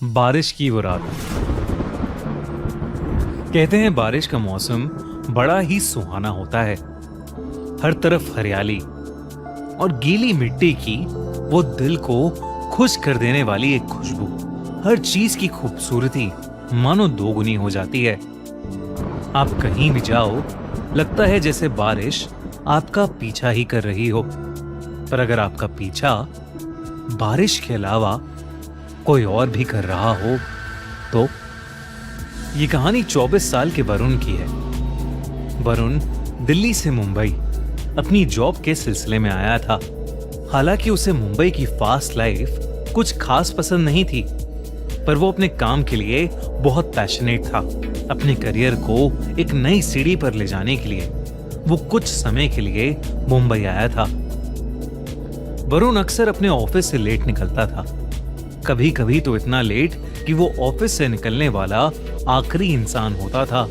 बारिश की वो रात। कहते हैं बारिश का मौसम बड़ा ही सुहाना होता है। हर तरफ हरियाली और गीली मिट्टी की वो दिल को खुश कर देने वाली एक खुशबू। हर चीज की खूबसूरती मानो दोगुनी हो जाती है। आप कहीं भी जाओ, लगता है जैसे बारिश आपका पीछा ही कर रही हो। पर अगर आपका पीछा बारिश के अलावा कोई और भी कर रहा हो तो? ये कहानी 24 साल के वरुण की है। वरुण दिल्ली से मुंबई अपनी जॉब के सिलसिले में आया था। हालांकि उसे मुंबई की फास्ट लाइफ कुछ खास पसंद नहीं थी, पर वो अपने काम के लिए बहुत पैशनेट था। अपने करियर को एक नई सीढ़ी पर ले जाने के लिए वो कुछ समय के लिए मुंबई आया था। वरुण अक्सर अपने ऑफिस से लेट निकलता था, कभी कभी तो इतना लेट कि वो ऑफिस से निकलने वाला आखिरी इंसान होता था।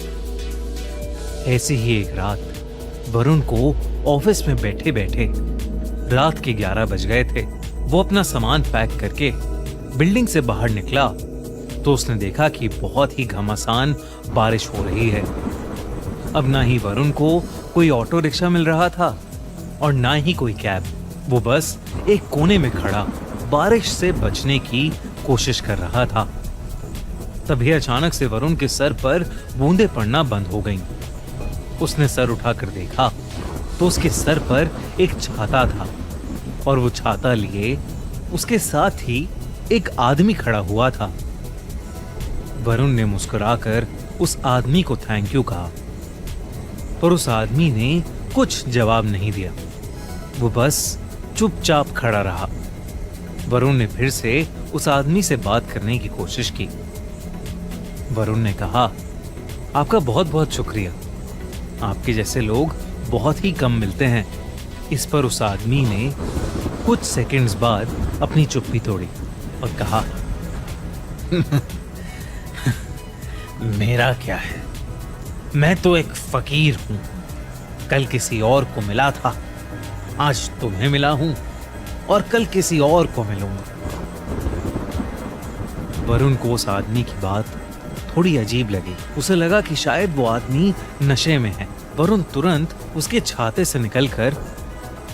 ऐसी ही एक रात वरुण को ऑफिस में बैठे बैठे रात के 11 बज गए थे। वो अपना सामान पैक करके बिल्डिंग से बाहर निकला तो उसने देखा कि बहुत ही घमासान बारिश हो रही है। अब ना ही वरुण को कोई ऑटो रिक्शा मिल रहा था और ना ही कोई कैब। वो बस एक कोने में खड़ा बारिश से बचने की कोशिश कर रहा था। तभी अचानक से वरुण के सर पर बूंदें पड़ना बंद हो गईं। उसने सर उठाकर देखा तो उसके सर पर एक छाता था और वो छाता लिए उसके साथ ही एक आदमी खड़ा हुआ था। वरुण ने मुस्कुराकर उस आदमी को थैंक यू कहा, पर उस आदमी ने कुछ जवाब नहीं दिया। वो बस चुपचाप खड़ा रहा। वरुण ने फिर से उस आदमी से बात करने की कोशिश की। वरुण ने कहा, आपका बहुत बहुत शुक्रिया, आपके जैसे लोग बहुत ही कम मिलते हैं। इस पर उस आदमी ने कुछ सेकंड्स बाद अपनी चुप्पी तोड़ी और कहा, मेरा क्या है, मैं तो एक फकीर हूं। कल किसी और को मिला था, आज तुम्हें मिला हूं और कल किसी और को मिलूंगा। वरुण को उस आदमी की बात थोड़ी अजीब लगी। उसे लगा कि शायद वो आदमी नशे में है। वरुण तुरंत उसके छाते से निकलकर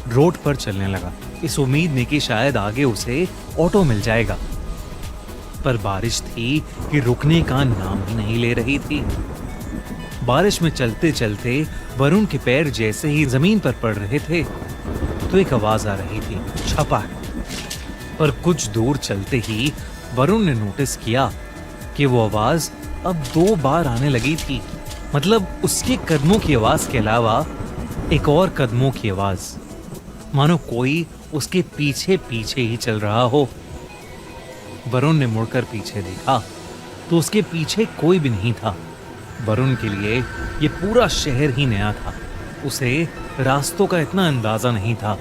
रोड पर चलने लगा, इस उम्मीद में कि शायद आगे उसे ऑटो मिल जाएगा। पर बारिश थी कि रुकने का नाम ही नहीं ले रही थी। बारिश में चलते चलते वरुण के पैर जैसे ही जमीन पर पड़ रहे थे तो एक आवाज आ रही थी, छपाक। पर कुछ दूर चलते ही वरुण ने नोटिस किया कि वो आवाज अब 2 बार आने लगी थी। मतलब उसके कदमों की आवाज के अलावा एक और कदमों की आवाज, मानो कोई उसके पीछे पीछे ही चल रहा हो। वरुण ने मुड़कर पीछे देखा तो उसके पीछे कोई भी नहीं था। वरुण के लिए ये पूरा शहर ही नया था। उसे रास्तों का इतना अंदाजा नहीं था,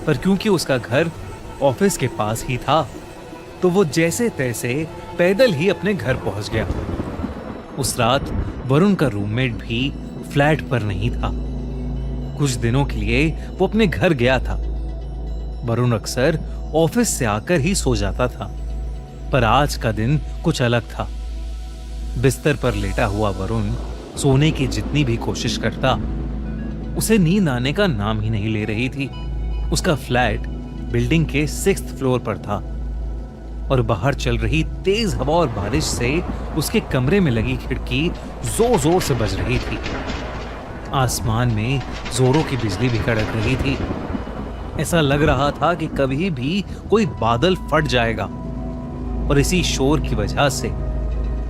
पर क्योंकि उसका घर ऑफिस के पास ही था तो वो जैसे तैसे पैदल ही अपने घर पहुंच गया। उस रात वरुण का रूममेट भी फ्लैट पर नहीं था। कुछ दिनों के लिए वो अपने घर गया था। वरुण अक्सर ऑफिस से आकर ही सो जाता था, पर आज का दिन कुछ अलग था। बिस्तर पर लेटा हुआ वरुण सोने की जितनी भी कोशिश करता, उसे नींद आने का नाम ही नहीं ले रही थी। उसका फ्लैट बिल्डिंग के 6th फ्लोर पर था और बाहर चल रही तेज हवा और बारिश से उसके कमरे में लगी खिड़की जोर जोर से बज रही थी। आसमान में जोरों की बिजली भी कड़क रही थी। ऐसा लग रहा था कि कभी भी कोई बादल फट जाएगा और इसी शोर की वजह से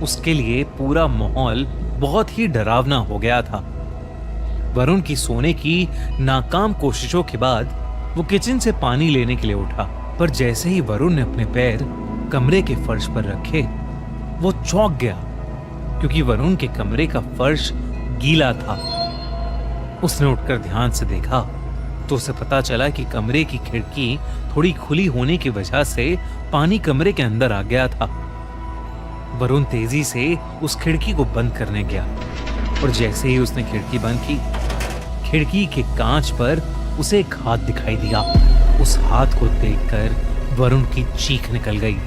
उसके लिए पूरा माहौल बहुत ही डरावना हो गया था। वरुण की सोने की नाकाम कोशिशों के बाद वो किचन से पानी लेने के लिए उठा, पर जैसे ही वरुण ने अपने पैर कमरे के फर्श पर रखे वो चौंक गया, क्योंकि वरुण के कमरे का फर्श गीला था। उसने उठकर ध्यान से देखा तो उसे पता चला कि कमरे की खिड़की थोड़ी खुली होने की वजह से पानी कमरे के अंदर आ गया था। वरुण तेजी से उस खिड़की को बंद करने गया और जैसे ही उसने खिड़की बंद की, खिड़की के कांच पर उसे एक हाथ दिखाई दिया। उस हाथ को देखकर वरुण की चीख निकल गई।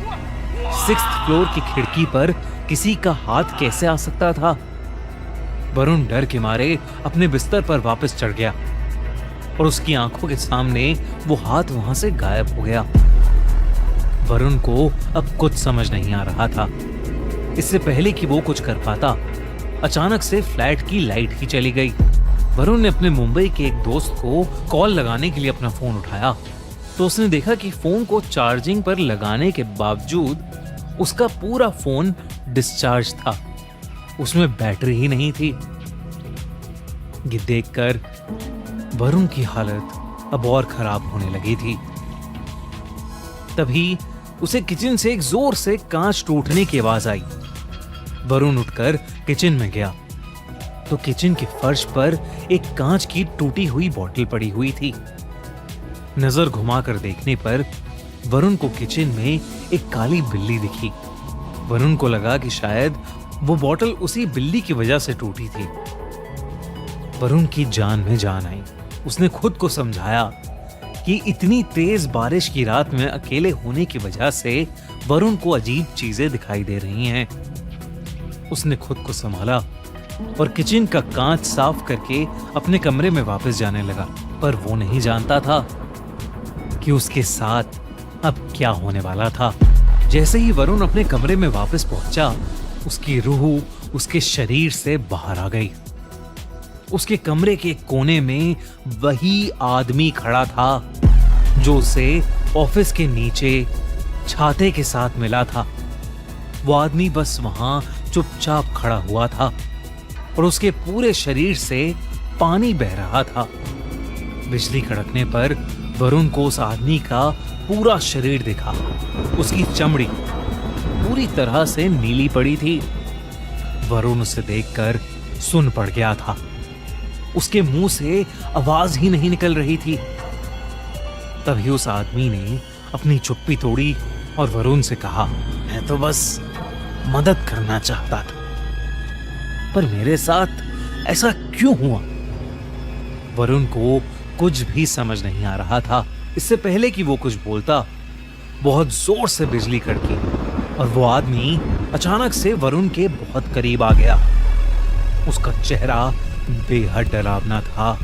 सिक्स्थ फ्लोर की खिड़की पर किसी का हाथ कैसे आ सकता था? वरुण डर के मारे अपने बिस्तर पर वापस चढ़ गया और उसकी आंखों के सामने वो हाथ वहां से गायब हो गया। वरुण को अब कुछ समझ नहीं आ रहा था। इससे पहले कि वो कुछ कर पाता, अचानक से फ्लैट की लाइट ही चली गई। वरुण ने अपने मुंबई के एक दोस्त को कॉल लगाने के लिए अपना फोन उठाया तो उसने देखा कि फोन को चार्जिंग पर लगाने के बावजूद उसका पूरा फोन डिस्चार्ज था, उसमें बैटरी ही नहीं थी। ये देखकर वरुण की हालत अब और खराब होने लगी थी। तभी उसे किचन से एक जोर से कांच टूटने की आवाज आई। वरुण उठकर किचन में गया तो किचन के फर्श पर एक कांच की टूटी हुई बोतल पड़ी हुई थी। नजर घुमाकर देखने पर वरुण को किचन में एक काली बिल्ली दिखी। वरुण को लगा कि शायद वो बोतल उसी बिल्ली की वजह से टूटी थी। वरुण की जान में जान आई। उसने खुद को समझाया कि इतनी तेज बारिश की रात में अकेले होने की वजह से वरुण को अजीब चीजें दिखाई दे रही हैं। उसने खुद को संभाला और किचन का कांच साफ करके अपने कमरे में वापस जाने लगा। पर वो नहीं जानता था कि उसके साथ अब क्या होने वाला था। जैसे ही वरुण अपने कमरे में वापस पहुंचा, उसकी रूह उसके शरीर से बाहर आ गई। उसके कमरे के कोने में वही आदमी खड़ा था जो उसे ऑफिस के नीचे छाते के साथ मिला था। वो आदमी बस वहां चुपचाप खड़ा हुआ था और उसके पूरे शरीर से पानी बह रहा था। बिजली कड़कने पर वरुण को उस आदमी का पूरा शरीर दिखा। उसकी चमड़ी पूरी तरह से नीली पड़ी थी। वरुण उसे देखकर सुन पड़ गया था। उसके मुंह से आवाज ही नहीं निकल रही थी। तभी उस आदमी ने अपनी चुप्पी तोड़ी और वरुण से कहा, मैं तो बस मदद करना चाहता था, पर मेरे साथ ऐसा क्यों हुआ? वरुण को कुछ भी समझ नहीं आ रहा था। इससे पहले कि वो कुछ बोलता, बहुत जोर से बिजली कड़की और वो आदमी अचानक से वरुण के बहुत करीब आ गया। उसका चेहरा बेहद डरावना था।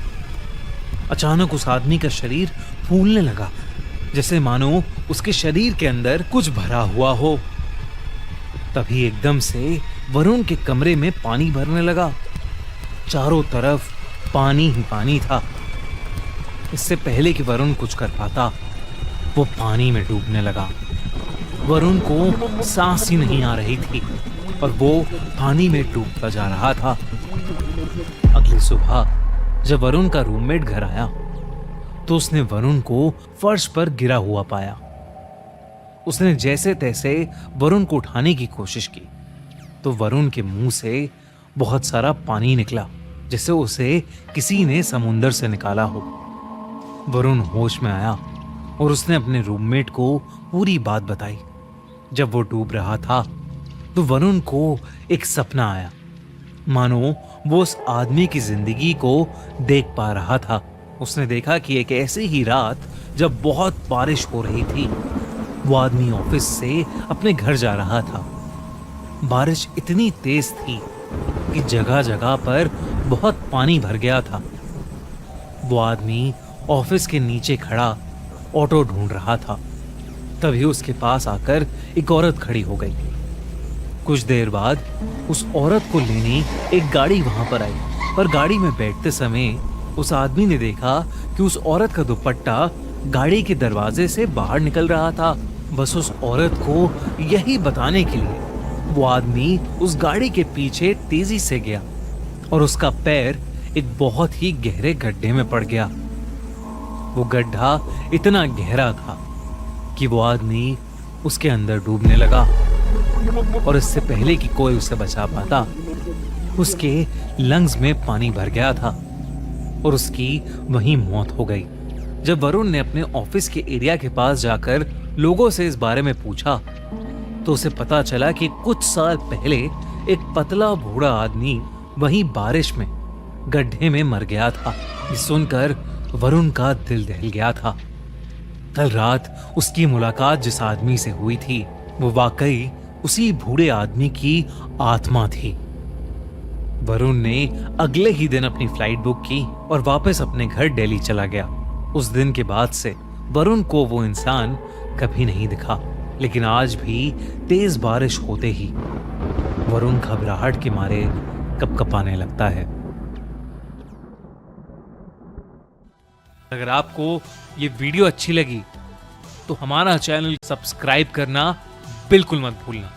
अचानक उस आदमी का शरीर फूलने लगा, जैसे मानो उसके शरीर के अंदर कुछ भरा हुआ हो। तभी एकदम से वरुण के कमरे में पानी भरने लगा। चारों तरफ पानी ही पानी था। इससे पहले कि वरुण कुछ कर पाता, वो पानी में डूबने लगा। वरुण को सांस ही नहीं आ रही थी और वो पानी में डूबता जा रहा था। अगली सुबह जब वरुण का रूममेट घर आया तो उसने वरुण को फर्श पर गिरा हुआ पाया। उसने जैसे तैसे वरुण को उठाने की कोशिश की तो वरुण के मुंह से बहुत सारा पानी निकला, जैसे उसे किसी ने समुंदर से निकाला हो। वरुण होश में आया और उसने अपने रूममेट को पूरी बात बताई। जब वो डूब रहा था तो वरुण को एक सपना आया, मानो वो उस आदमी की जिंदगी को देख पा रहा था। उसने देखा कि एक ऐसी ही रात जब बहुत बारिश हो रही थी, वो आदमी ऑफिस से अपने घर जा रहा था। बारिश इतनी तेज थी कि जगह जगह पर बहुत पानी भर गया था। वो आदमी ऑफिस के नीचे खड़ा ऑटो ढूंढ रहा था। तभी उसके पास आकर एक औरत खड़ी हो गई। कुछ देर बाद उस औरत को लेने एक गाड़ी वहां पर आई, पर गाड़ी में बैठते समय उस आदमी ने देखा कि उस औरत का दुपट्टा गाड़ी के दरवाजे से बाहर निकल रहा था। बस उस औरत को यही बताने के लिए वो आदमी उस गाड़ी के पीछे तेजी से गया और उसका पैर एक बहुत ही गहरे गड्ढे में पड़ गया। वो गड्ढा इतना गहरा था कि वो आदमी उसके अंदर डूबने लगा और इससे पहले कि कोई उसे बचा पाता, उसके लंग्स में पानी भर गया था और उसकी वहीं मौत हो गई। जब वरुण ने अपने ऑफिस के एरिया के पास जाकर लोगों से इस बारे में पूछा तो उसे पता चला कि कुछ साल पहले एक पतला बूढ़ा आदमी वहीं बारिश में गड्ढे में मर गया था। ये सुनकर वरुण का दिल दहल गया था। कल रात उसकी मुलाकात जिस आदमी से हुई थी वो वाकई उसी बूढ़े आदमी की आत्मा थी। वरुण ने अगले ही दिन अपनी फ्लाइट बुक की और वापस अपने घर दिल्ली चला गया। उस दिन के बाद से वरुण को वो इंसान कभी नहीं दिखा, लेकिन आज भी तेज बारिश होते ही वरुण घबराहट के मारे कपकपाने लगता है। अगर आपको ये वीडियो अच्छी लगी तो हमारा चैनल सब्सक्राइब करना बिल्कुल मत भूलना।